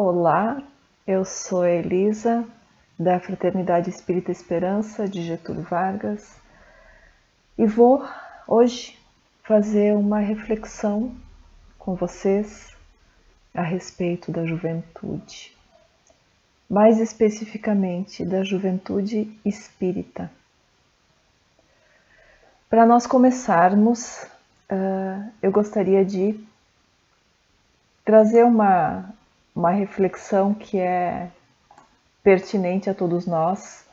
Olá, eu sou a Elisa, da Fraternidade Espírita Esperança de Getúlio Vargas, e vou hoje fazer uma reflexão com vocês a respeito da juventude, mais especificamente da juventude espírita. Para nós começarmos, eu gostaria de trazer uma reflexão que é pertinente a todos nós,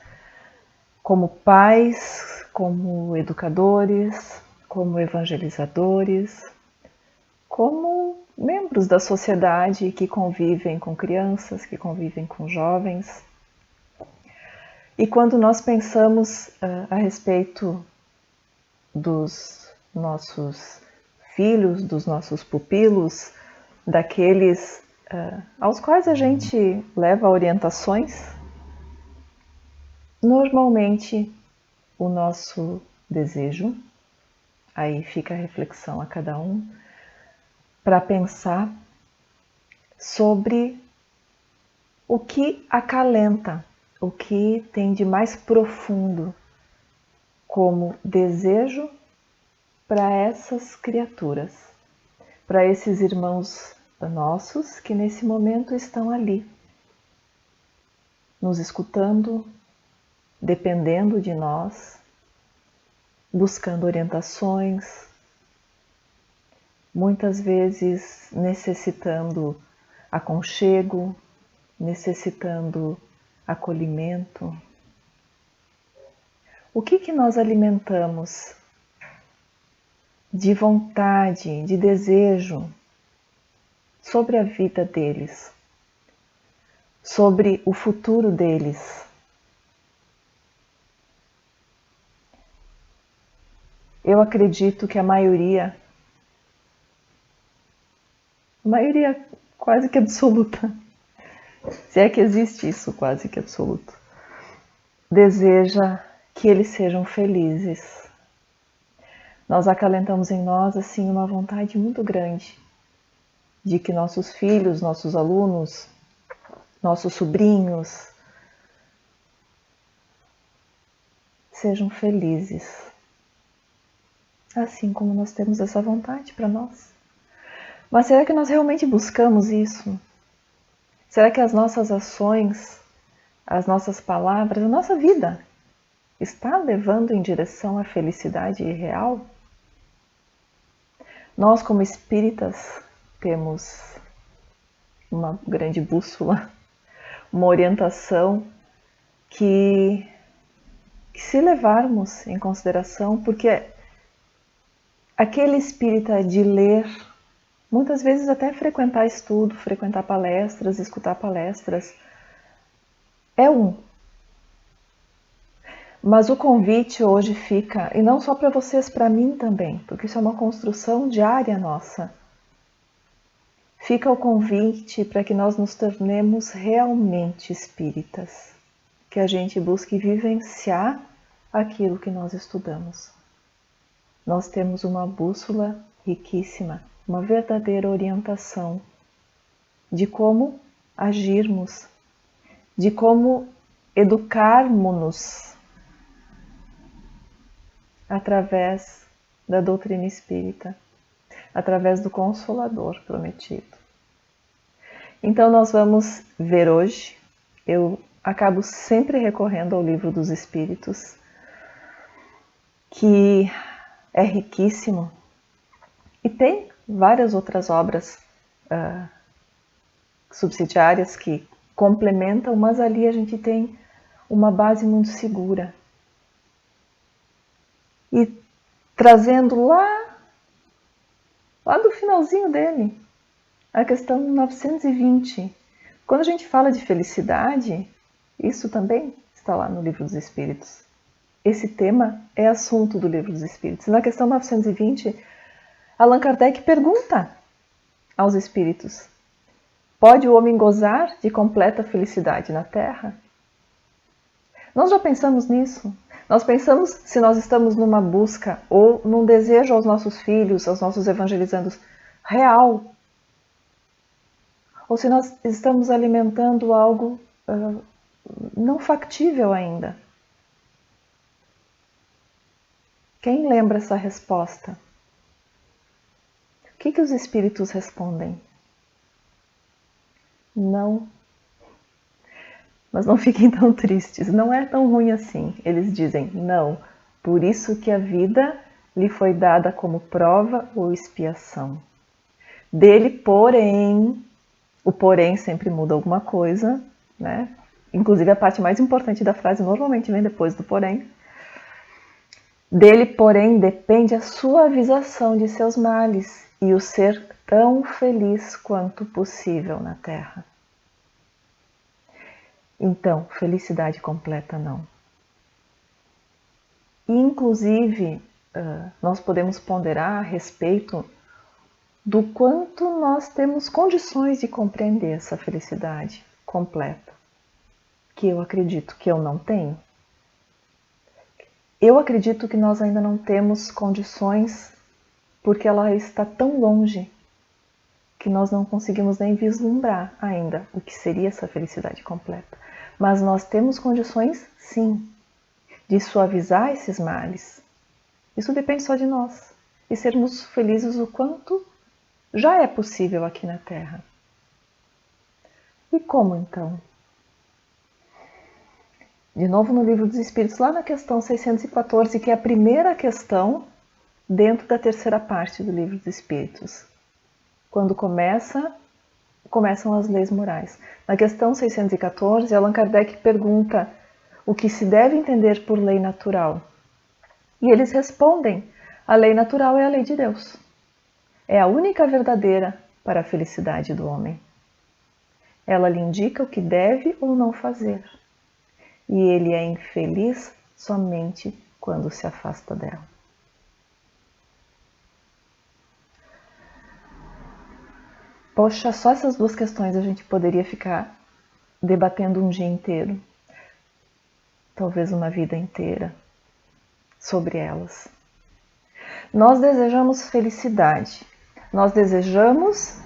como pais, como educadores, como evangelizadores, como membros da sociedade que convivem com crianças, que convivem com jovens. E quando nós pensamos a respeito dos nossos filhos, dos nossos pupilos, daqueles aos quais a gente leva orientações, normalmente o nosso desejo, aí fica a reflexão a cada um, para pensar sobre o que acalenta, o que tem de mais profundo como desejo para essas criaturas, para esses irmãos nossos que nesse momento estão ali, nos escutando, dependendo de nós, buscando orientações, muitas vezes necessitando aconchego, necessitando acolhimento. O que nós alimentamos de vontade, de desejo sobre a vida deles, sobre o futuro deles? Eu acredito que a maioria quase que absoluta, se é que existe isso quase que absoluto, deseja que eles sejam felizes. Nós acalentamos em nós assim uma vontade muito grande de que nossos filhos, nossos alunos, nossos sobrinhos sejam felizes, assim como nós temos essa vontade para nós. Mas será que nós realmente buscamos isso? Será que as nossas ações, as nossas palavras, a nossa vida está levando em direção à felicidade real? Nós, como espíritas, temos uma grande bússola, uma orientação que se levarmos em consideração, porque aquele espírita de ler, muitas vezes até frequentar estudo, frequentar palestras, escutar palestras, é um. Mas o convite hoje fica, e não só para vocês, para mim também, porque isso é uma construção diária nossa. Fica o convite para que nós nos tornemos realmente espíritas, que a gente busque vivenciar aquilo que nós estudamos. Nós temos uma bússola riquíssima, uma verdadeira orientação de como agirmos, de como educarmos-nos através da doutrina espírita, através do Consolador prometido. Então nós vamos ver hoje, eu acabo sempre recorrendo ao Livro dos Espíritos, que é riquíssimo, e tem várias outras obras subsidiárias que complementam, mas ali a gente tem uma base muito segura. E trazendo lá do finalzinho dele, a questão 920. Quando a gente fala de felicidade, isso também está lá no Livro dos Espíritos. Esse tema é assunto do Livro dos Espíritos. Na questão 920, Allan Kardec pergunta aos espíritos: pode o homem gozar de completa felicidade na Terra? Nós já pensamos nisso? Nós pensamos se nós estamos numa busca ou num desejo aos nossos filhos, aos nossos evangelizandos real? ou se nós estamos alimentando algo não factível ainda. Quem lembra essa resposta? O que os espíritos respondem? Não. Mas não fiquem tão tristes, não é tão ruim assim. Eles dizem, não, por isso que a vida lhe foi dada como prova ou expiação. Dele, porém, o porém sempre muda alguma coisa, né? Inclusive a parte mais importante da frase normalmente vem depois do porém. Dele, porém, depende a suavização de seus males e o ser tão feliz quanto possível na Terra. Então, felicidade completa não. E, inclusive, nós podemos ponderar a respeito do quanto nós temos condições de compreender essa felicidade completa, que eu acredito que eu não tenho. Eu acredito que nós ainda não temos condições porque ela está tão longe que nós não conseguimos nem vislumbrar ainda o que seria essa felicidade completa. Mas nós temos condições, sim, de suavizar esses males. Isso depende só de nós. E sermos felizes o quanto já é possível aqui na Terra. E como então? De novo no Livro dos Espíritos, lá na questão 614, que é a primeira questão dentro da terceira parte do Livro dos Espíritos. Quando começam as leis morais. Na questão 614, Allan Kardec pergunta o que se deve entender por lei natural. E eles respondem, a lei natural é a lei de Deus. É a única verdadeira para a felicidade do homem. Ela lhe indica o que deve ou não fazer. E ele é infeliz somente quando se afasta dela. Poxa, só essas duas questões a gente poderia ficar debatendo um dia inteiro. Talvez uma vida inteira sobre elas. Nós desejamos felicidade. Nós desejamos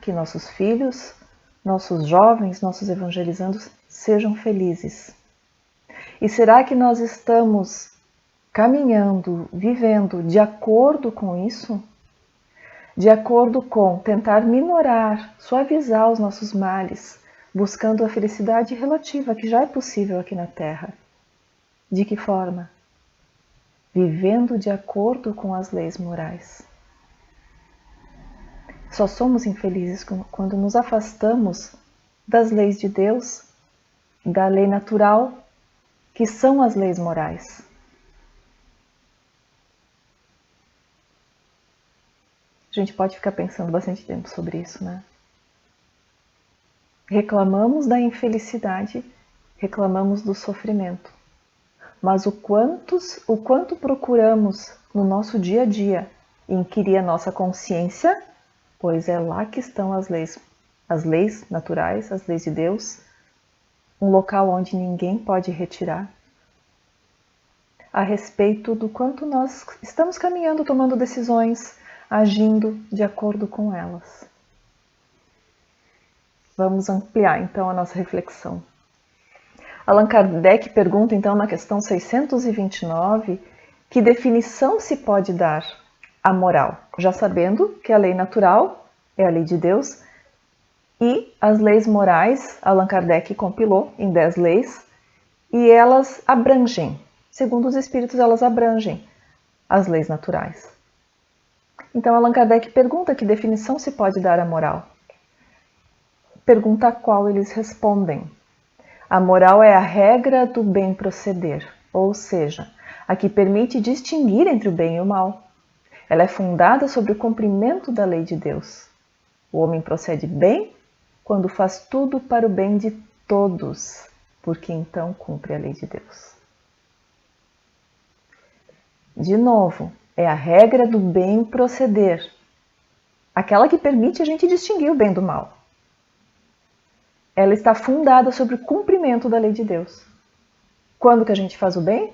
que nossos filhos, nossos jovens, nossos evangelizandos sejam felizes. E será que nós estamos caminhando, vivendo de acordo com isso? De acordo com tentar minorar, suavizar os nossos males, buscando a felicidade relativa que já é possível aqui na Terra. De que forma? Vivendo de acordo com as leis morais. Só somos infelizes quando nos afastamos das leis de Deus, da lei natural, que são as leis morais. A gente pode ficar pensando bastante tempo sobre isso, né? Reclamamos da infelicidade, reclamamos do sofrimento. Mas o quanto procuramos no nosso dia a dia inquirir a nossa consciência, pois é lá que estão as leis naturais, as leis de Deus, um local onde ninguém pode retirar, a respeito do quanto nós estamos caminhando, tomando decisões, agindo de acordo com elas. Vamos ampliar então a nossa reflexão. Allan Kardec pergunta então na questão 629 que definição se pode dar à moral, já sabendo que a lei natural é a lei de Deus e as leis morais Allan Kardec compilou em 10 leis e elas abrangem, segundo os espíritos, elas abrangem as leis naturais. Então Allan Kardec pergunta que definição se pode dar à moral. Pergunta a qual eles respondem. A moral é a regra do bem proceder, ou seja, a que permite distinguir entre o bem e o mal. Ela é fundada sobre o cumprimento da lei de Deus. O homem procede bem quando faz tudo para o bem de todos, porque então cumpre a lei de Deus. De novo, é a regra do bem proceder, aquela que permite a gente distinguir o bem do mal. Ela está fundada sobre o cumprimento da lei de Deus. Quando que a gente faz o bem?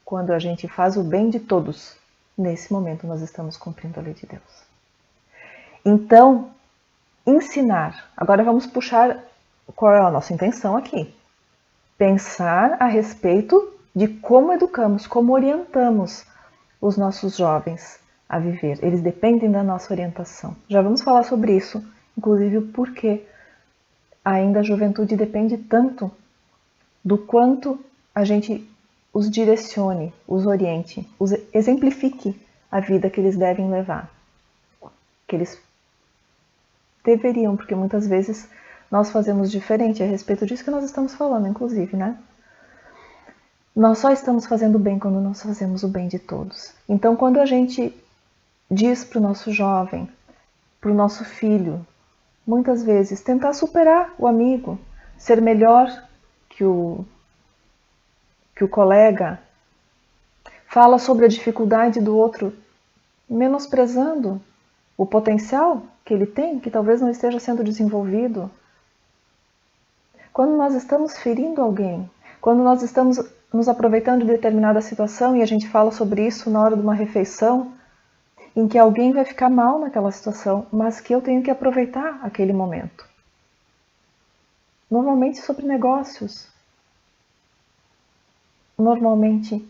Quando a gente faz o bem de todos. Nesse momento nós estamos cumprindo a lei de Deus. Então, ensinar. Agora vamos puxar qual é a nossa intenção aqui. Pensar a respeito de como educamos, como orientamos os nossos jovens a viver. Eles dependem da nossa orientação. Já vamos falar sobre isso, inclusive o porquê ainda a juventude depende tanto do quanto a gente os direcione, os oriente, os exemplifique a vida que eles devem levar. Que eles deveriam, porque muitas vezes nós fazemos diferente a respeito disso que nós estamos falando, inclusive, né? Nós só estamos fazendo bem quando nós fazemos o bem de todos. Então, quando a gente diz para o nosso jovem, para o nosso filho, muitas vezes tentar superar o amigo, ser melhor que o colega, fala sobre a dificuldade do outro, menosprezando o potencial que ele tem, que talvez não esteja sendo desenvolvido. Quando nós estamos ferindo alguém, quando nós estamos nos aproveitando de determinada situação e a gente fala sobre isso na hora de uma refeição, em que alguém vai ficar mal naquela situação, mas que eu tenho que aproveitar aquele momento. Normalmente sobre negócios. Normalmente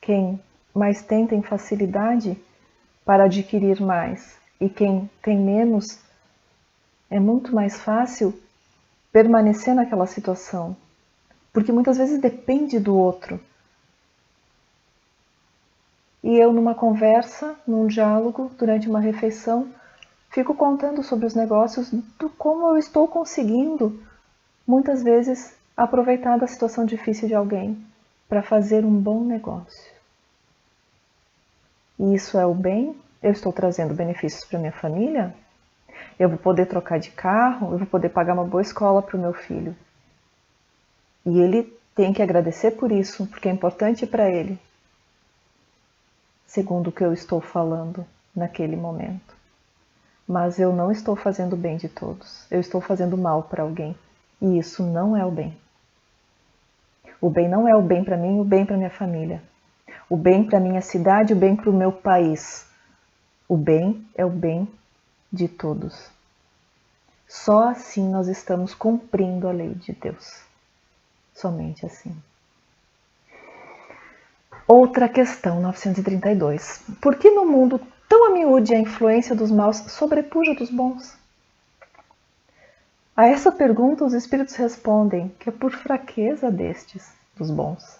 quem mais tem facilidade para adquirir mais, e quem tem menos, é muito mais fácil permanecer naquela situação, porque muitas vezes depende do outro. E eu, numa conversa, num diálogo, durante uma refeição, fico contando sobre os negócios, do como eu estou conseguindo, muitas vezes, aproveitar da situação difícil de alguém para fazer um bom negócio. E isso é o bem? Eu estou trazendo benefícios para minha família? Eu vou poder trocar de carro? Eu vou poder pagar uma boa escola para o meu filho? E ele tem que agradecer por isso, porque é importante para ele, segundo o que eu estou falando naquele momento. Mas eu não estou fazendo o bem de todos. Eu estou fazendo mal para alguém. E isso não é o bem. O bem não é o bem para mim, o bem para minha família. O bem para minha cidade, o bem para o meu país. O bem é o bem de todos. Só assim nós estamos cumprindo a lei de Deus. Somente assim. Outra questão, 932. Por que no mundo tão a miúde a influência dos maus sobrepuja dos bons? A essa pergunta os espíritos respondem que é por fraqueza destes, dos bons.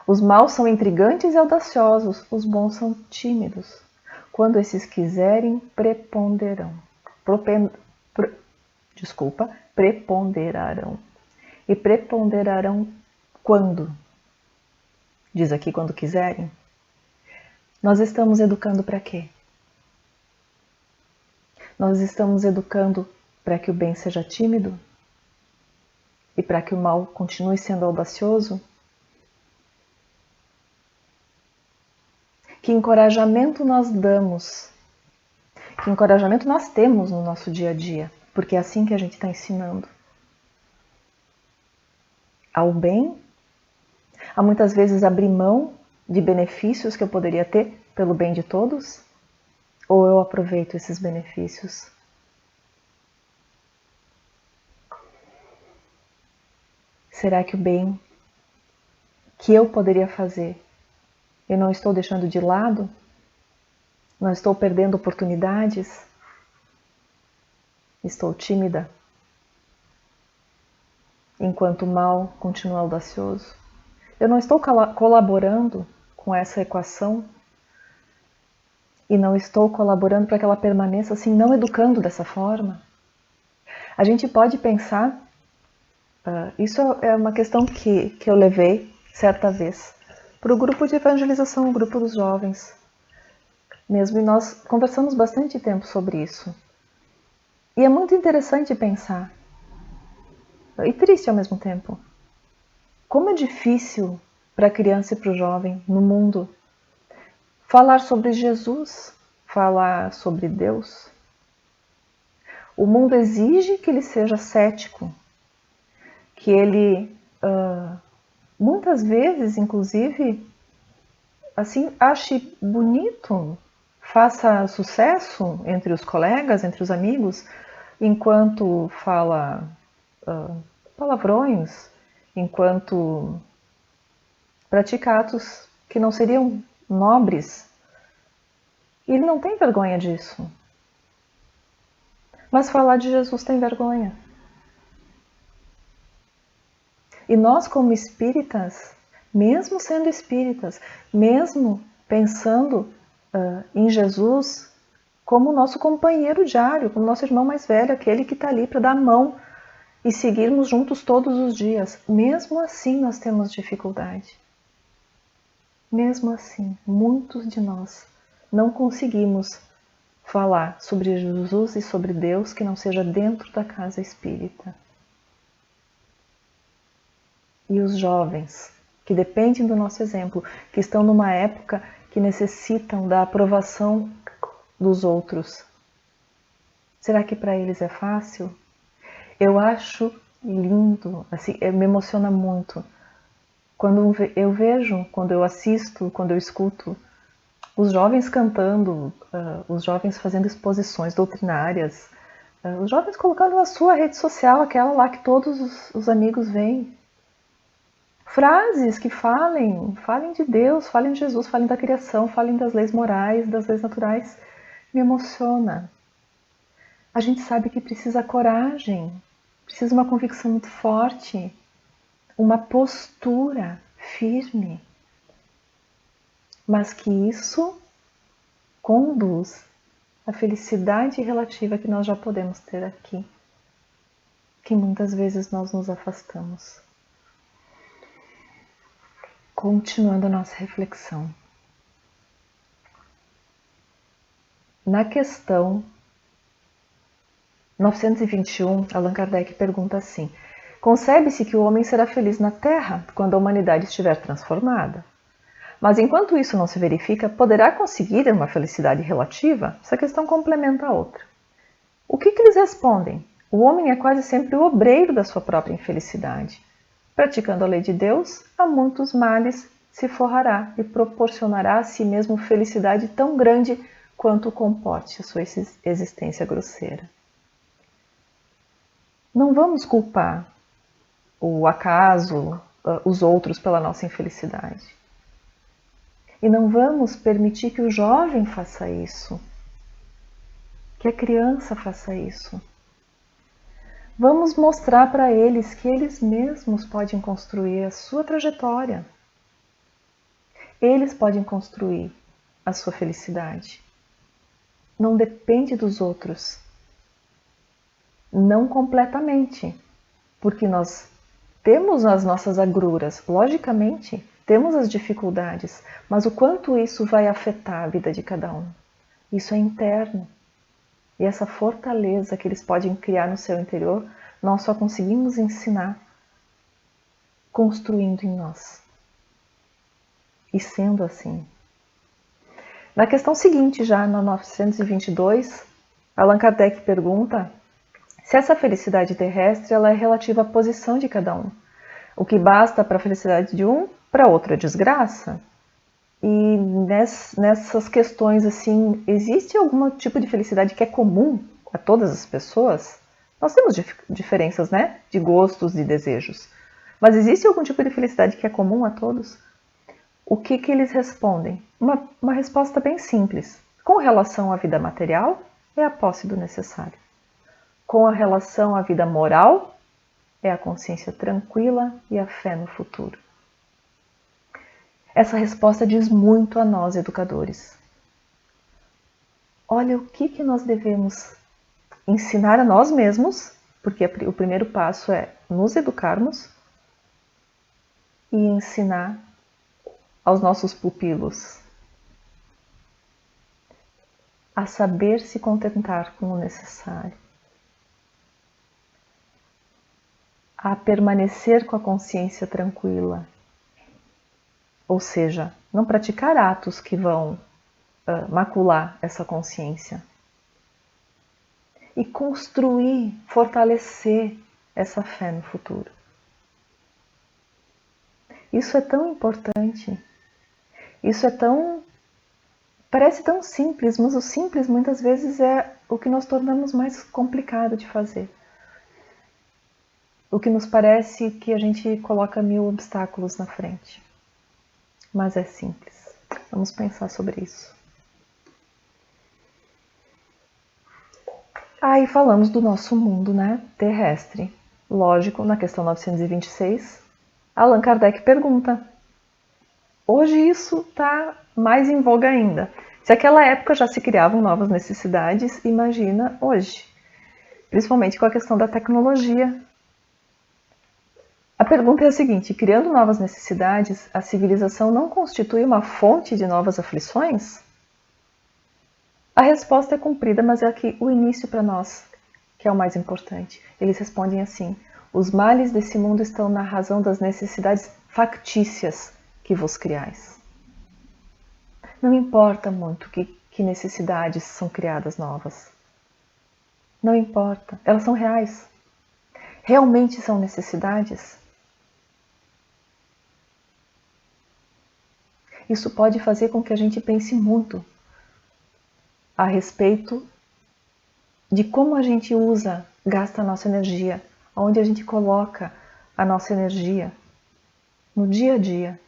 Os maus são intrigantes e audaciosos, os bons são tímidos. Quando esses quiserem, preponderarão. E preponderarão quando? Diz aqui quando quiserem. Nós estamos educando para quê? Nós estamos educando para que o bem seja tímido? E para que o mal continue sendo audacioso? Que encorajamento nós damos? Que encorajamento nós temos no nosso dia a dia? Porque é assim que a gente está ensinando. Ao bem, a muitas vezes abrir mão de benefícios que eu poderia ter pelo bem de todos? Ou eu aproveito esses benefícios? Será que o bem que eu poderia fazer, eu não estou deixando de lado? Não estou perdendo oportunidades? Estou tímida? Enquanto o mal continua audacioso? Eu não estou colaborando com essa equação? E não estou colaborando para que ela permaneça assim, não educando dessa forma? A gente pode pensar, isso é uma questão que eu levei certa vez para o grupo de evangelização, o grupo dos jovens mesmo, e nós conversamos bastante tempo sobre isso. E é muito interessante pensar, e triste ao mesmo tempo, como é difícil para a criança e para o jovem no mundo falar sobre Jesus, falar sobre Deus. O mundo exige que ele seja cético, que ele, muitas vezes, inclusive, assim, ache bonito, faça sucesso entre os colegas, entre os amigos, enquanto fala palavrões, enquanto pratica atos que não seriam nobres. E ele não tem vergonha disso. Mas falar de Jesus tem vergonha. E nós, como espíritas, mesmo sendo espíritas, mesmo pensando em Jesus como nosso companheiro diário, como nosso irmão mais velho, aquele que está ali para dar a mão e seguirmos juntos todos os dias, mesmo assim nós temos dificuldade. Mesmo assim, muitos de nós não conseguimos falar sobre Jesus e sobre Deus que não seja dentro da casa espírita. E os jovens, que dependem do nosso exemplo, que estão numa época que necessitam da aprovação dos outros. Será que para eles é fácil? Eu acho lindo, assim, me emociona muito. Quando eu vejo, quando eu assisto, quando eu escuto os jovens cantando, os jovens fazendo exposições doutrinárias, os jovens colocando na sua rede social, aquela lá que todos os amigos veem. Frases que falem de Deus, falem de Jesus, falem da criação, falem das leis morais, das leis naturais. Me emociona. A gente sabe que precisa coragem, precisa uma convicção muito forte, uma postura firme. Mas que isso conduz à felicidade relativa que nós já podemos ter aqui, que muitas vezes nós nos afastamos. Continuando a nossa reflexão. Na questão 921, Allan Kardec pergunta assim: concebe-se que o homem será feliz na Terra quando a humanidade estiver transformada? Mas enquanto isso não se verifica, poderá conseguir uma felicidade relativa? Essa questão complementa a outra. O que eles respondem? O homem é quase sempre o obreiro da sua própria infelicidade. Praticando a lei de Deus, a muitos males se forrará e proporcionará a si mesmo felicidade tão grande quanto comporte a sua existência grosseira. Não vamos culpar o acaso, os outros pela nossa infelicidade. E não vamos permitir que o jovem faça isso, que a criança faça isso. Vamos mostrar para eles que eles mesmos podem construir a sua trajetória. Eles podem construir a sua felicidade. Não depende dos outros. Não completamente, porque nós temos as nossas agruras, logicamente, temos as dificuldades, mas o quanto isso vai afetar a vida de cada um? Isso é interno. E essa fortaleza que eles podem criar no seu interior, nós só conseguimos ensinar construindo em nós. E sendo assim. Na questão seguinte, já no 922, Allan Kardec pergunta se essa felicidade terrestre ela é relativa à posição de cada um. O que basta para a felicidade de um, para outro é desgraça. E nessas questões, assim, existe algum tipo de felicidade que é comum a todas as pessoas? Nós temos diferenças, né? De gostos e desejos. Mas existe algum tipo de felicidade que é comum a todos? O que eles respondem? Uma resposta bem simples. Com relação à vida material, é a posse do necessário. Com a relação à vida moral, é a consciência tranquila e a fé no futuro. Essa resposta diz muito a nós, educadores. Olha o que nós devemos ensinar a nós mesmos, porque o primeiro passo é nos educarmos e ensinar aos nossos pupilos a saber se contentar com o necessário, a permanecer com a consciência tranquila, ou seja, não praticar atos que vão macular essa consciência. E construir, fortalecer essa fé no futuro. Isso é tão importante. Isso é tão Parece tão simples, mas o simples muitas vezes é o que nós tornamos mais complicado de fazer. O que nos parece que a gente coloca 1000 obstáculos na frente. Mas é simples. Vamos pensar sobre isso. Aí falamos do nosso mundo, né, terrestre. Lógico, na questão 926, Allan Kardec pergunta: hoje isso está mais em voga ainda. Se aquela época já se criavam novas necessidades, imagina hoje. Principalmente com a questão da tecnologia. A pergunta é a seguinte: criando novas necessidades, a civilização não constitui uma fonte de novas aflições? A resposta é cumprida, mas é aqui o início para nós, que é o mais importante. Eles respondem assim: os males desse mundo estão na razão das necessidades factícias que vos criais. Não importa muito que necessidades são criadas novas. Não importa, elas são reais. Realmente são necessidades? Isso pode fazer com que a gente pense muito a respeito de como a gente gasta a nossa energia, onde a gente coloca a nossa energia no dia a dia.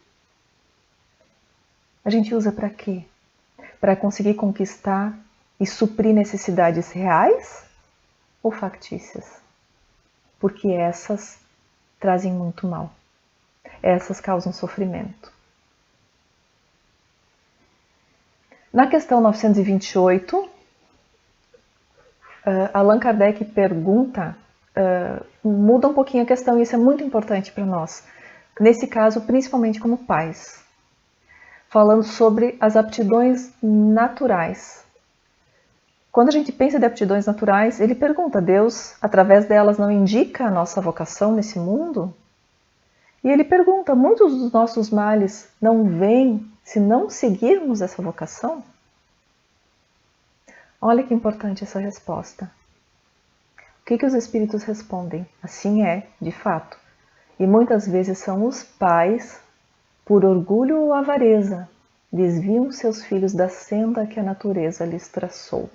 A gente usa para quê? Para conseguir conquistar e suprir necessidades reais ou factícias? Porque essas trazem muito mal. Essas causam sofrimento. Na questão 928, Allan Kardec pergunta, muda um pouquinho a questão, e isso é muito importante para nós. Nesse caso, principalmente como pais. Falando sobre as aptidões naturais. Quando a gente pensa de aptidões naturais, ele pergunta: Deus, através delas, não indica a nossa vocação nesse mundo? E ele pergunta: muitos dos nossos males não vêm se não seguirmos essa vocação? Olha que importante essa resposta. O que os espíritos respondem? Assim é, de fato. E muitas vezes são os pais, por orgulho ou avareza, desviam seus filhos da senda que a natureza lhes traçou,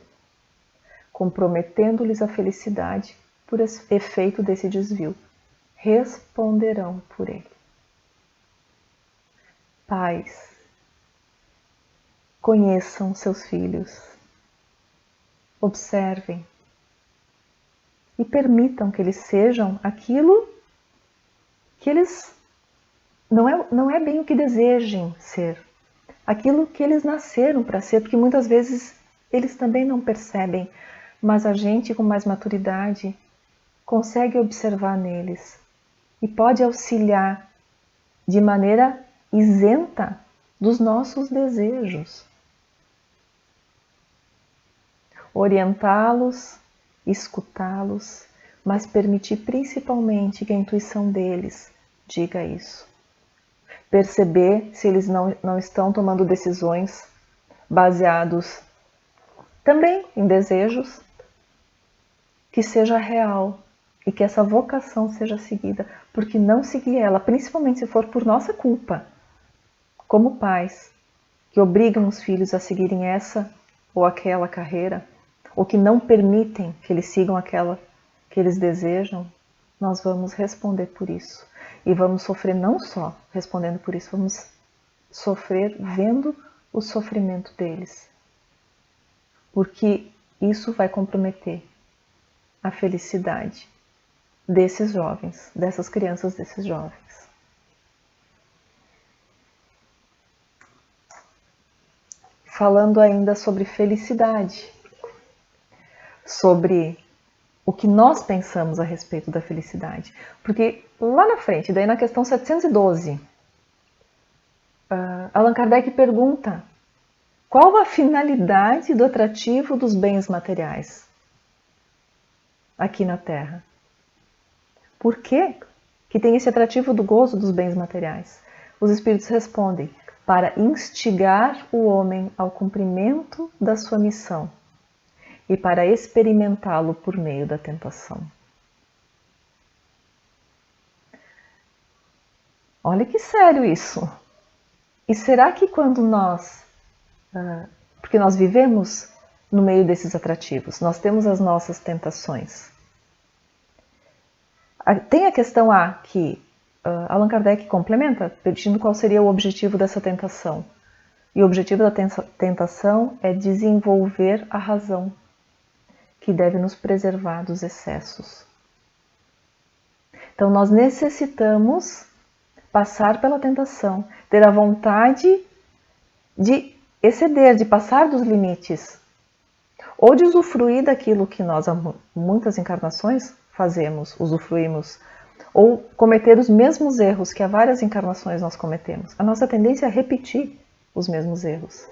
comprometendo-lhes a felicidade por efeito desse desvio. Responderão por ele. Pais, conheçam seus filhos, observem e permitam que eles sejam aquilo que eles não é bem o que desejem ser, aquilo que eles nasceram para ser, porque muitas vezes eles também não percebem, mas a gente com mais maturidade consegue observar neles e pode auxiliar de maneira isenta dos nossos desejos. Orientá-los, escutá-los, mas permitir principalmente que a intuição deles diga isso. Perceber se eles não estão tomando decisões baseados também em desejos, que seja real e que essa vocação seja seguida, porque não seguir ela, principalmente se for por nossa culpa, como pais, que obrigam os filhos a seguirem essa ou aquela carreira, ou que não permitem que eles sigam aquela que eles desejam, nós vamos responder por isso. E vamos sofrer não só respondendo por isso, vamos sofrer vendo o sofrimento deles. Porque isso vai comprometer a felicidade desses jovens, dessas crianças, desses jovens. Falando ainda sobre felicidade, sobre o que nós pensamos a respeito da felicidade. Porque lá na frente, daí na questão 712, Allan Kardec pergunta: qual a finalidade do atrativo dos bens materiais aqui na Terra? Por que tem esse atrativo do gozo dos bens materiais? Os espíritos respondem: para instigar o homem ao cumprimento da sua missão e para experimentá-lo por meio da tentação. Olha que sério isso! E será que quando nós Porque nós vivemos no meio desses atrativos, nós temos as nossas tentações. Tem a questão A que Allan Kardec complementa, pedindo qual seria o objetivo dessa tentação. E o objetivo da tentação é desenvolver a razão, que deve nos preservar dos excessos. Então nós necessitamos passar pela tentação, ter a vontade de exceder, de passar dos limites, ou de usufruir daquilo que nós há muitas encarnações fazemos, usufruímos, ou cometer os mesmos erros que há várias encarnações nós cometemos. A nossa tendência é repetir os mesmos erros.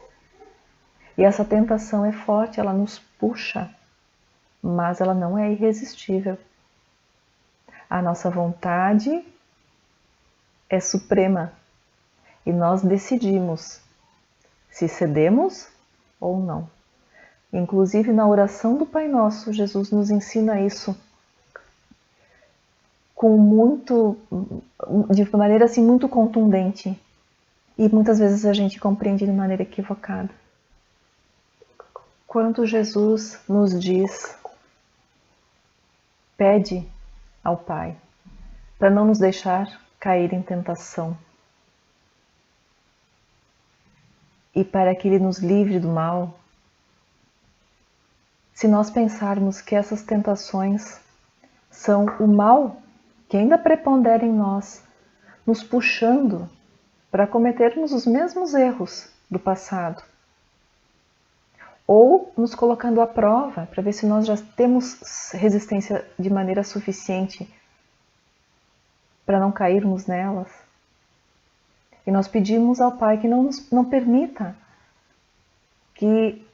E essa tentação é forte, ela nos puxa, mas ela não é irresistível. A nossa vontade é suprema e nós decidimos se cedemos ou não. Inclusive na oração do Pai Nosso, Jesus nos ensina isso de maneira assim muito contundente, e muitas vezes a gente compreende de maneira equivocada. Quando Jesus nos diz, pede ao Pai para não nos deixar cair em tentação e para que Ele nos livre do mal, se nós pensarmos que essas tentações são o mal que ainda prepondera em nós, nos puxando para cometermos os mesmos erros do passado, ou nos colocando à prova para ver se nós já temos resistência de maneira suficiente para não cairmos nelas. E nós pedimos ao Pai que não permita que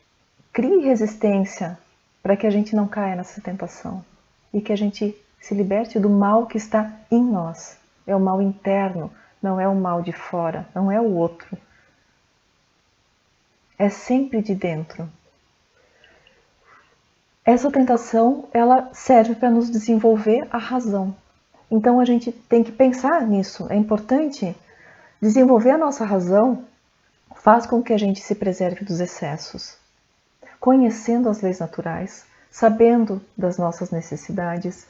crie resistência para que a gente não caia nessa tentação e que a gente se liberte do mal que está em nós. É o mal interno, não é o mal de fora, não é o outro. É sempre de dentro. Essa tentação, ela serve para nos desenvolver a razão. Então a gente tem que pensar nisso. É importante desenvolver a nossa razão, faz com que a gente se preserve dos excessos. Conhecendo as leis naturais, sabendo das nossas necessidades,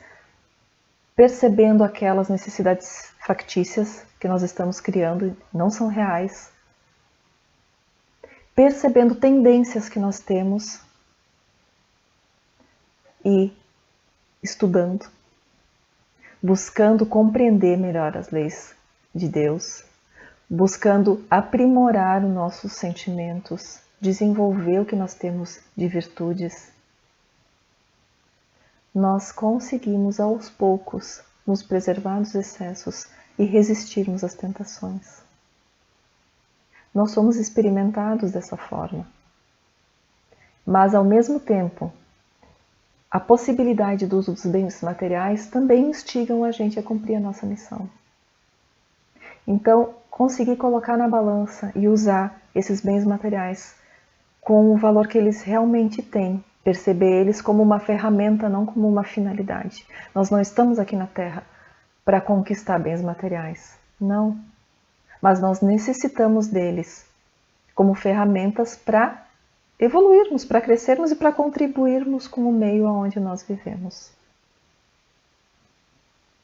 percebendo aquelas necessidades factícias que nós estamos criando e não são reais, percebendo tendências que nós temos e estudando, buscando compreender melhor as leis de Deus, buscando aprimorar os nossos sentimentos, desenvolver o que nós temos de virtudes, nós conseguimos aos poucos nos preservar dos excessos e resistirmos às tentações. Nós somos experimentados dessa forma. Mas ao mesmo tempo, a possibilidade do uso dos bens materiais também instigam a gente a cumprir a nossa missão. Então, conseguir colocar na balança e usar esses bens materiais com o valor que eles realmente têm, perceber eles como uma ferramenta, não como uma finalidade. Nós não estamos aqui na Terra para conquistar bens materiais, não. Mas nós necessitamos deles como ferramentas para evoluirmos, para crescermos e para contribuirmos com o meio onde nós vivemos.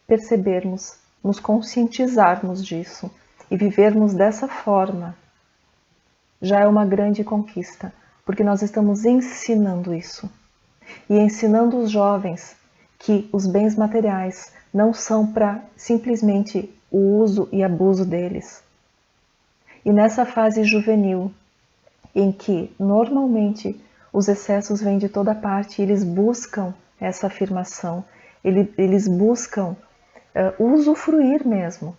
Percebermos, nos conscientizarmos disso e vivermos dessa forma já é uma grande conquista, porque nós estamos ensinando isso. E ensinando os jovens que os bens materiais não são para simplesmente o uso e abuso deles. E nessa fase juvenil, em que normalmente os excessos vêm de toda parte, eles buscam essa afirmação, eles buscam usufruir mesmo.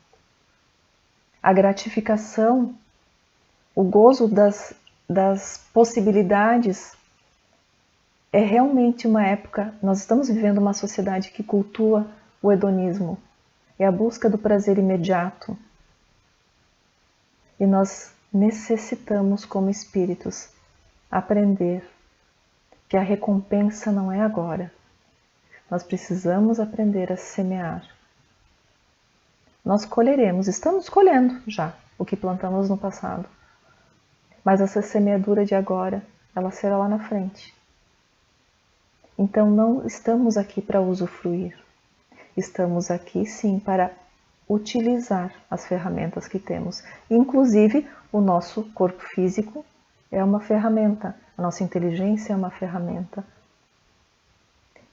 A gratificação, o gozo das possibilidades é realmente uma época, nós estamos vivendo uma sociedade que cultua o hedonismo, é a busca do prazer imediato. E nós necessitamos, como espíritos, aprender que a recompensa não é agora. Nós precisamos aprender a semear. Nós colheremos, estamos colhendo já o que plantamos no passado. Mas essa semeadura de agora ela será lá na frente. Então não estamos aqui para usufruir, estamos aqui sim para utilizar as ferramentas que temos. Inclusive, o nosso corpo físico é uma ferramenta, a nossa inteligência é uma ferramenta.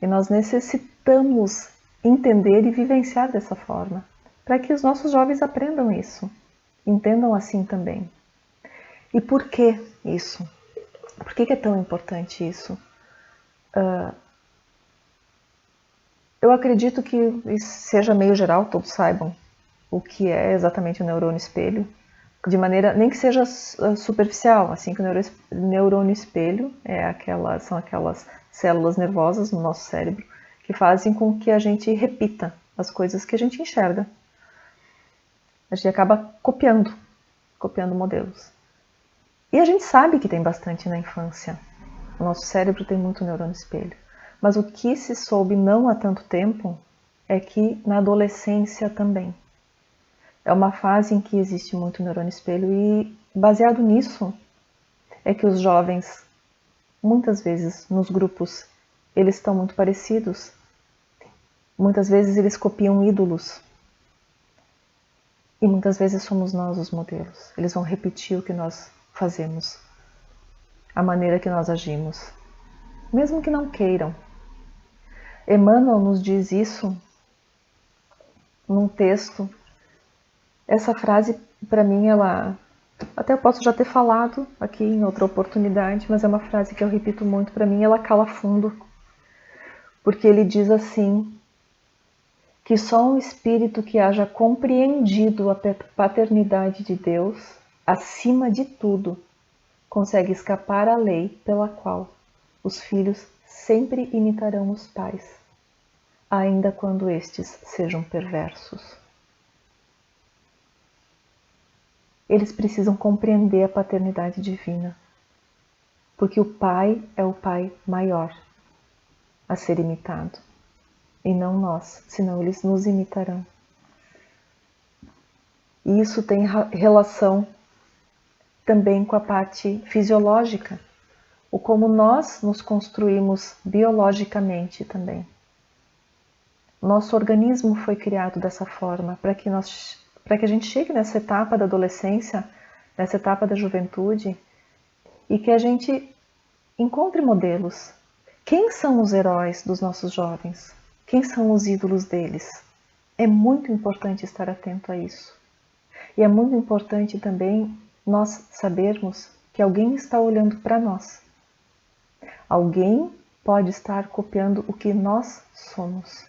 E nós necessitamos entender e vivenciar dessa forma, para que os nossos jovens aprendam isso, entendam assim também. E por que isso? Por que é tão importante isso? Eu acredito que isso seja meio geral, todos saibam o que é exatamente o neurônio espelho, de maneira, nem que seja superficial, assim que o neurônio espelho são aquelas células nervosas no nosso cérebro que fazem com que a gente repita as coisas que a gente enxerga. A gente acaba copiando modelos. E a gente sabe que tem bastante na infância. O nosso cérebro tem muito neurônio espelho. Mas o que se soube não há tanto tempo é que na adolescência também. É uma fase em que existe muito neurônio espelho e, baseado nisso, é que os jovens, muitas vezes nos grupos, eles estão muito parecidos. Muitas vezes eles copiam ídolos. E muitas vezes somos nós os modelos. Eles vão repetir o que nós fazemos, a maneira que nós agimos, mesmo que não queiram. Emmanuel nos diz isso num texto. Essa frase, para mim, ela até eu posso já ter falado aqui em outra oportunidade, mas é uma frase que eu repito muito. Para mim, ela cala fundo, porque ele diz assim, que só um espírito que haja compreendido a paternidade de Deus, acima de tudo, consegue escapar à lei pela qual os filhos sempre imitarão os pais, ainda quando estes sejam perversos. Eles precisam compreender a paternidade divina, porque o pai é o pai maior a ser imitado, e não nós, senão eles nos imitarão. E isso tem relação também com a parte fisiológica, o como nós nos construímos biologicamente também. Nosso organismo foi criado dessa forma, para que a gente chegue nessa etapa da adolescência, nessa etapa da juventude, e que a gente encontre modelos. Quem são os heróis dos nossos jovens? Quem são os ídolos deles? É muito importante estar atento a isso. E é muito importante também nós sabermos que alguém está olhando para nós. Alguém pode estar copiando o que nós somos.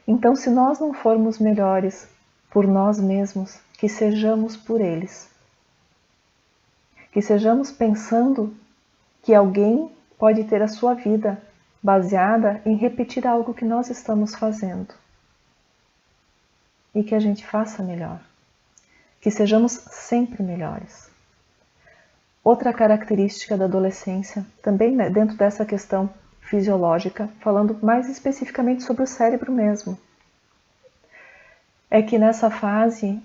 Então, se nós não formos melhores por nós mesmos, que sejamos por eles. Que sejamos pensando que alguém pode ter a sua vida baseada em repetir algo que nós estamos fazendo. E que a gente faça melhor. Que sejamos sempre melhores. Outra característica da adolescência, também dentro dessa questão fisiológica, falando mais especificamente sobre o cérebro mesmo, é que nessa fase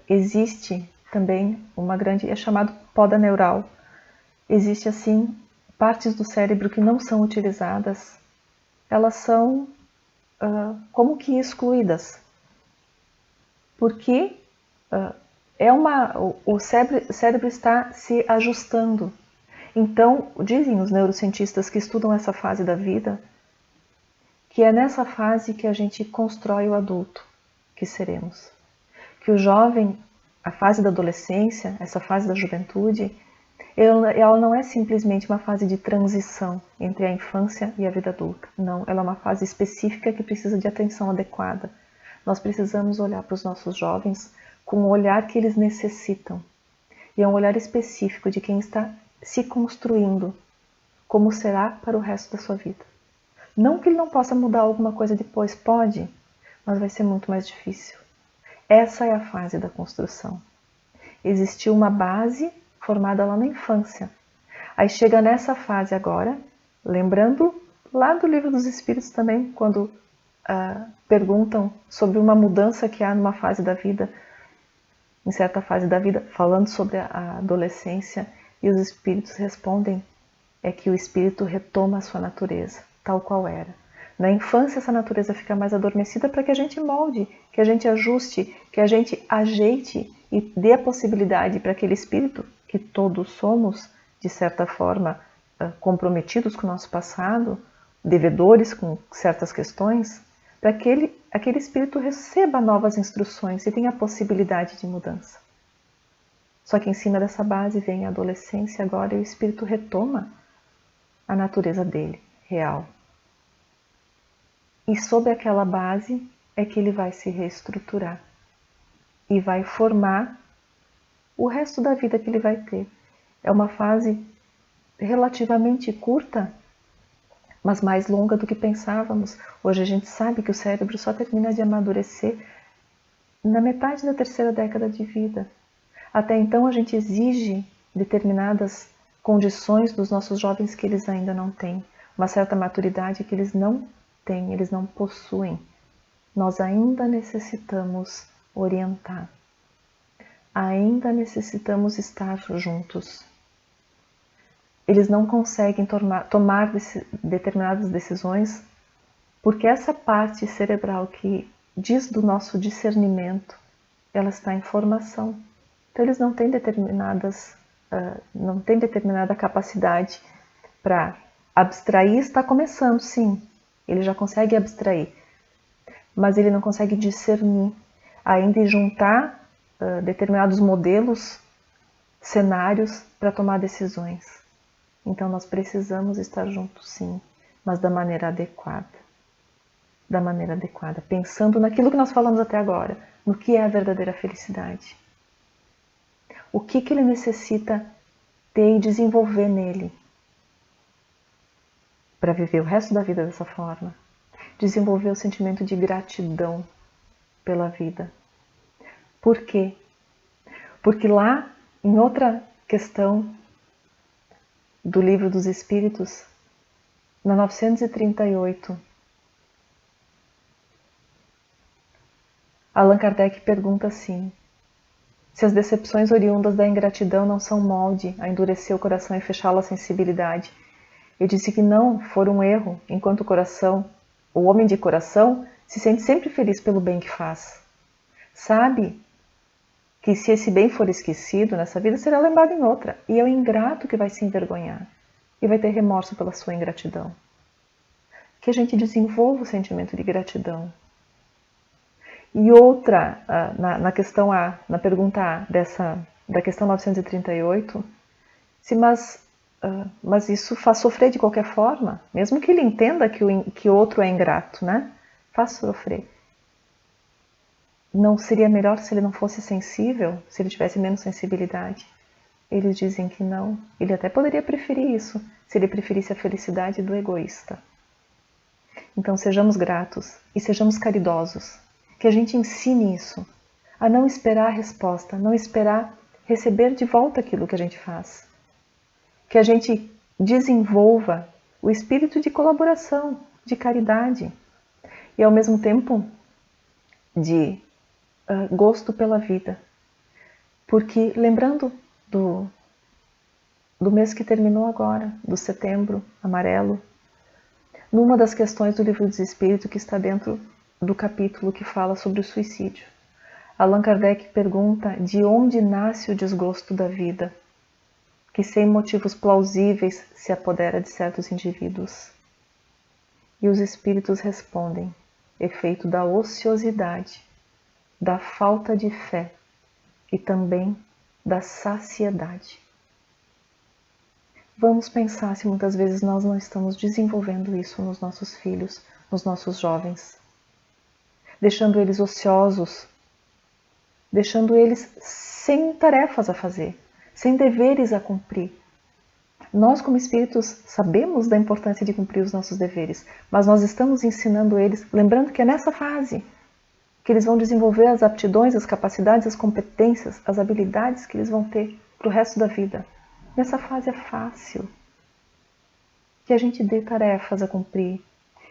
existe também uma grande, é chamado poda neural. Existe assim partes do cérebro que não são utilizadas, elas são como que excluídas, porque o cérebro está se ajustando. Então, dizem os neurocientistas que estudam essa fase da vida, que é nessa fase que a gente constrói o adulto que seremos. Que o jovem, a fase da adolescência, essa fase da juventude, ela não é simplesmente uma fase de transição entre a infância e a vida adulta. Não, ela é uma fase específica que precisa de atenção adequada. Nós precisamos olhar para os nossos jovens com o olhar que eles necessitam. E é um olhar específico de quem está se construindo, como será para o resto da sua vida. Não que ele não possa mudar alguma coisa depois, pode, mas vai ser muito mais difícil. Essa é a fase da construção. Existiu uma base formada lá na infância. Aí chega nessa fase agora, lembrando lá do Livro dos Espíritos também, quando perguntam sobre uma mudança que há numa fase da vida, em certa fase da vida, falando sobre a adolescência, e os espíritos respondem é que o espírito retoma a sua natureza, tal qual era. Na infância, essa natureza fica mais adormecida para que a gente molde, que a gente ajuste, que a gente ajeite e dê a possibilidade para aquele espírito, que todos somos, de certa forma, comprometidos com o nosso passado, devedores com certas questões, para que aquele espírito receba novas instruções e tenha a possibilidade de mudança. Só que em cima dessa base vem a adolescência agora e o espírito retoma a natureza dele, real. E sob aquela base é que ele vai se reestruturar e vai formar o resto da vida que ele vai ter. É uma fase relativamente curta, mas mais longa do que pensávamos. Hoje a gente sabe que o cérebro só termina de amadurecer na metade da terceira década de vida. Até então a gente exige determinadas condições dos nossos jovens que eles ainda não têm, uma certa maturidade que eles não têm, eles não possuem. Nós ainda necessitamos orientar, ainda necessitamos estar juntos. Eles não conseguem tomar determinadas decisões porque essa parte cerebral que diz do nosso discernimento, ela está em formação. Então eles não têm determinada capacidade para abstrair. Está começando, sim, ele já consegue abstrair, mas ele não consegue discernir ainda e juntar determinados modelos, cenários para tomar decisões. Então nós precisamos estar juntos, sim, mas da maneira adequada. Da maneira adequada, pensando naquilo que nós falamos até agora, no que é a verdadeira felicidade. O que ele necessita ter e desenvolver nele para viver o resto da vida dessa forma. Desenvolver o sentimento de gratidão pela vida. Por quê? Porque lá, em outra questão do Livro dos Espíritos, na 938, Allan Kardec pergunta assim: se as decepções oriundas da ingratidão não são molde a endurecer o coração e fechá-lo à sensibilidade. Eu disse que não, for um erro, enquanto o homem de coração, se sente sempre feliz pelo bem que faz. Sabe que se esse bem for esquecido nessa vida, será lembrado em outra. E é o ingrato que vai se envergonhar e vai ter remorso pela sua ingratidão. Que a gente desenvolva o sentimento de gratidão. E outra, na questão A, na pergunta A da questão 938, mas isso faz sofrer de qualquer forma, mesmo que ele entenda que o outro é ingrato, né? Faz sofrer. Não seria melhor se ele não fosse sensível, se ele tivesse menos sensibilidade? Eles dizem que não. Ele até poderia preferir isso, se ele preferisse a felicidade do egoísta. Então sejamos gratos e sejamos caridosos. Que a gente ensine isso, a não esperar a resposta, não esperar receber de volta aquilo que a gente faz. Que a gente desenvolva o espírito de colaboração, de caridade e ao mesmo tempo de gosto pela vida. Porque lembrando do mês que terminou agora, do setembro amarelo, numa das questões do Livro dos Espíritos que está dentro do capítulo que fala sobre o suicídio, Allan Kardec pergunta de onde nasce o desgosto da vida, que sem motivos plausíveis se apodera de certos indivíduos. E os espíritos respondem: efeito da ociosidade, da falta de fé e também da saciedade. Vamos pensar se muitas vezes nós não estamos desenvolvendo isso nos nossos filhos, nos nossos jovens, deixando eles ociosos, deixando eles sem tarefas a fazer, sem deveres a cumprir. Nós, como espíritos, sabemos da importância de cumprir os nossos deveres, mas nós estamos ensinando eles, lembrando que é nessa fase que eles vão desenvolver as aptidões, as capacidades, as competências, as habilidades que eles vão ter para o resto da vida. Nessa fase é fácil que a gente dê tarefas a cumprir,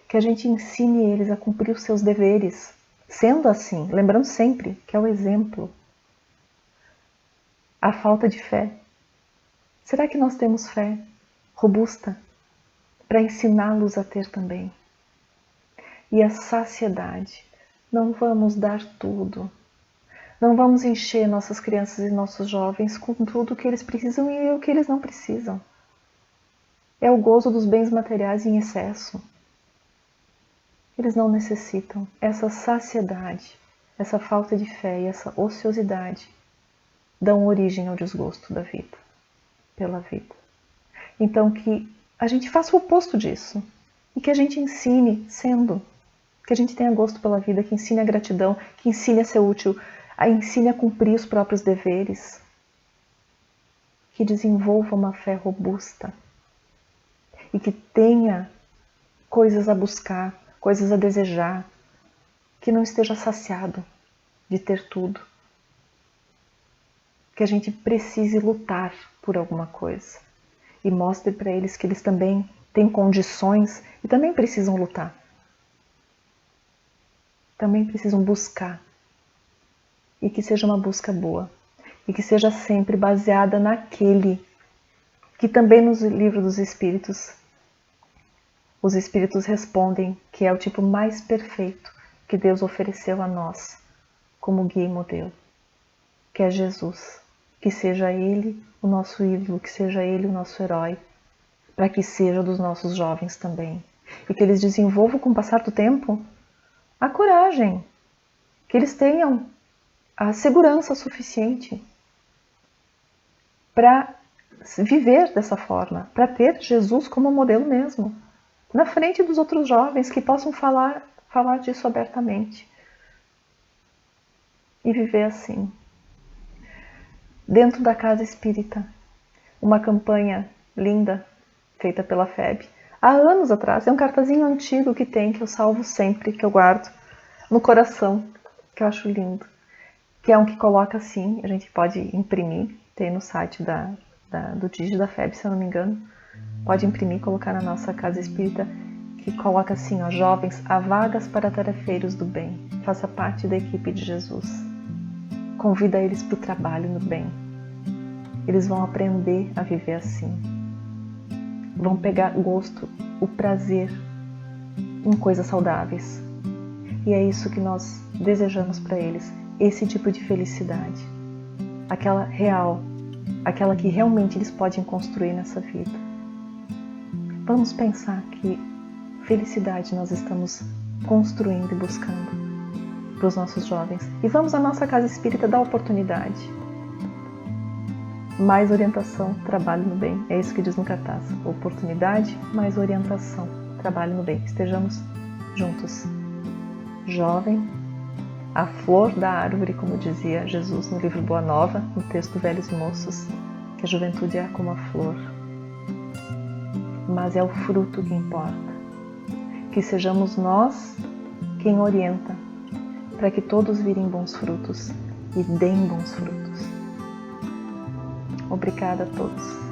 que a gente ensine eles a cumprir os seus deveres, sendo assim, lembrando sempre que é o exemplo. a falta de fé. Será que nós temos fé robusta para ensiná-los a ter também? E a saciedade. Não vamos dar tudo. Não vamos encher nossas crianças e nossos jovens com tudo o que eles precisam e o que eles não precisam. É o gozo dos bens materiais em excesso. Eles não necessitam. Essa saciedade, essa falta de fé e essa ociosidade dão origem ao desgosto da vida, pela vida. Então que a gente faça o oposto disso e que a gente ensine sendo, que a gente tenha gosto pela vida, que ensine a gratidão, que ensine a ser útil, ensine a cumprir os próprios deveres, que desenvolva uma fé robusta e que tenha coisas a buscar, coisas a desejar, que não esteja saciado de ter tudo, que a gente precise lutar por alguma coisa e mostre para eles que eles também têm condições e também precisam lutar, também precisam buscar, e que seja uma busca boa e que seja sempre baseada naquele que também no livro dos Espíritos os Espíritos respondem que é o tipo mais perfeito que Deus ofereceu a nós como guia e modelo, que é Jesus. Que seja Ele o nosso ídolo, que seja Ele o nosso herói, para que seja dos nossos jovens também. E que eles desenvolvam com o passar do tempo a coragem, que eles tenham a segurança suficiente para viver dessa forma, para ter Jesus como modelo mesmo, na frente dos outros jovens que possam falar disso abertamente e viver assim. Dentro da casa espírita, uma campanha linda feita pela FEB há anos atrás, é um cartazinho antigo que eu salvo sempre, que eu guardo no coração, que eu acho lindo, que é um que coloca assim, a gente pode imprimir, tem no site do Digi da FEB, se eu não me engano, pode imprimir e colocar na nossa casa espírita, que coloca assim, ó, jovens, há vagas para tarefeiros do bem, faça parte da equipe de Jesus. Convida eles para o trabalho no bem. Eles vão aprender a viver assim. Vão pegar gosto, o prazer em coisas saudáveis. E é isso que nós desejamos para eles, esse tipo de felicidade. Aquela real, aquela que realmente eles podem construir nessa vida. Vamos pensar que felicidade nós estamos construindo e buscando para os nossos jovens. E vamos à nossa casa espírita dar oportunidade. Mais orientação, trabalho no bem. É isso que diz no cartaz. Oportunidade, mais orientação, trabalho no bem. Estejamos juntos. Jovem, a flor da árvore, como dizia Jesus no livro Boa Nova, no texto Velhos Moços, que a juventude é como a flor. Mas é o fruto que importa. Que sejamos nós quem orienta, para que todos virem bons frutos e deem bons frutos. Obrigada a todos.